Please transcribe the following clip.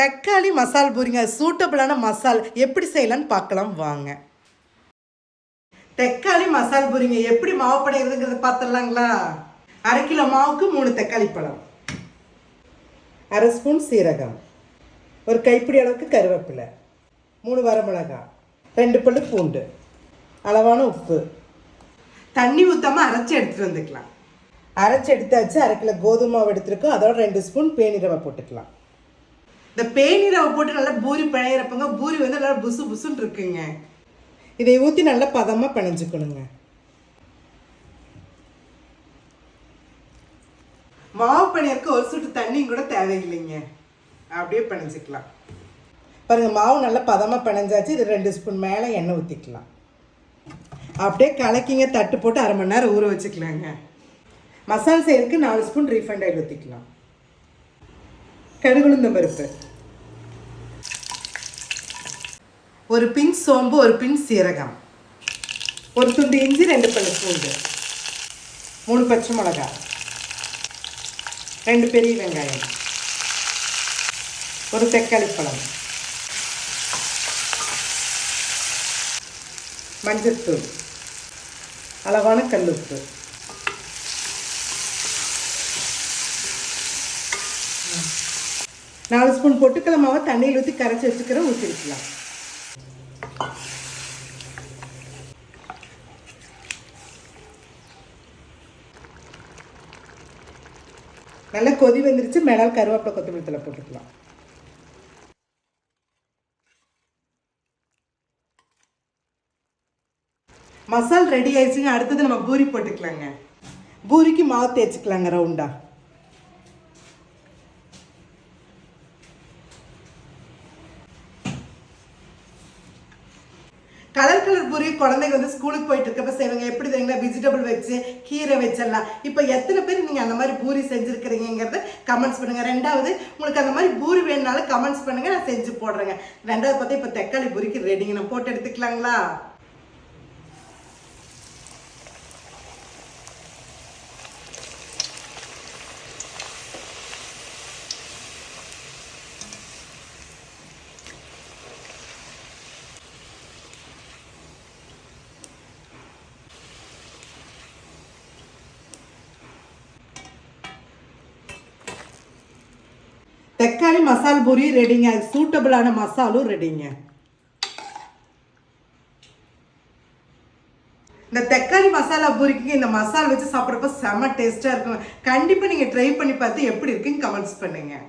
தக்காளி மசால் பூரிங்க, சூட்டபிளான மசால் எப்படி செய்யலான்னு பார்க்கலாம் வாங்க. தக்காளி மசால் பூரிங்க எப்படி மாவு படைகிறதுங்கிறத பார்த்துடலாங்களா? 1/2 கிலோ மாவுக்கு 3 தக்காளி பழம், 1/2 ஸ்பூன் சீரகம், ஒரு கைப்பிடி அளவுக்கு கருவேப்பிலை, 3 வரமிளகாய், 2 பல்லு பூண்டு, அளவான உப்பு, தண்ணி ஊற்றாமல் அரைச்சி எடுத்துகிட்டு வந்துக்கலாம். அரைச்சி எடுத்தாச்சு. 1/2 கிலோ கோதுமை மாவு எடுத்துருக்கோம். அதோட 2 ஸ்பூன் பேனிரவை போட்டுக்கலாம். இந்த பேனிரவை போட்டு நல்லா பூரி பிணையிறப்பங்க பூரி வந்து நல்லா புசு புசுன்னு இருக்குங்க. இதை ஊற்றி நல்லா பதமாக பிணைஞ்சுக்கணுங்க. மாவு பிணையருக்கு ஒரு சொட்டு தண்ணி கூட தேவையில்லைங்க, அப்படியே பிணைஞ்சிக்கலாம். பாருங்கள், மாவு நல்லா பதமாக பிணைஞ்சாச்சு. இது 2 ஸ்பூன் மேலே எண்ணெய் ஊற்றிக்கலாம். அப்படியே கலக்கிங்க, தட்டு போட்டு 1/2 மணி நேரம் ஊற வச்சுக்கலாங்க. மசாலா செய்யறதுக்கு 4 ஸ்பூன் ரீஃபைண்ட் ஆயில் ஊற்றிக்கலாம். கடுகுளுந்தம் பருப்பு, ஒரு பின் சோம்பு, ஒரு பின் சீரகம், ஒரு துண்டு இஞ்சி, 2 பல்லு பூண்டு, 3 பச்சை மிளகாய், 2 பெரிய வெங்காயம், ஒரு தக்காளி பழம், மஞ்சள்தூள், அளவான கல்லுப்பு, நாலு ஸ்பூன் பொட்டுக்கடலை மாவை தண்ணியில் ஊற்றி கரைச்சி வச்சுக்கிறேன், ஊற்றிருக்கலாம். நல்லா கொதி வந்துருச்சு. மேலால் கருவேப்பிலை கொத்தமல்லி தழை போட்டுக்கலாம். மசால் ரெடி ஆயிடுச்சுங்க. அடுத்தது நம்ம பூரி போட்டுக்கலாங்க. பூரிக்கு மாவு தேய்ச்சிக்கலாங்க ரவுண்டா. கலர் கலர் பூரி குழந்தைங்க வந்து ஸ்கூலுக்கு போயிட்டு இருக்கப்ப செய்வாங்க. எப்படி தெரியுங்களா? வெஜிடபிள் வச்சு, கீரை வச்சிடலாம். இப்போ எத்தனை பேர் நீங்கள் அந்த மாதிரி பூரி செஞ்சுருக்கிறீங்கிறத கமெண்ட்ஸ் பண்ணுங்கள். 2வது, உங்களுக்கு அந்த மாதிரி பூரி வேணுனாலும் கமெண்ட்ஸ் பண்ணுங்கள், நான் செஞ்சு போடுறேங்க. 2வது பார்த்தா இப்போ தக்காளி பூரிக்கு ரெடிங்க. நம்ம போட்டு எடுத்துக்கலாங்களா? தக்காளி மசால் பூரி ரெடிங்க. சூட்டபிளான மசாலும் ரெடிங்க. இந்த தக்காளி மசாலா பூரிக்கு இந்த மசாலா வச்சு சாப்பிட்றப்ப செம்ம டேஸ்ட்டாக இருக்கும். கண்டிப்பாக நீங்கள் ட்ரை பண்ணி பார்த்து எப்படி இருக்குன்னு கமெண்ட்ஸ் பண்ணுங்கள்.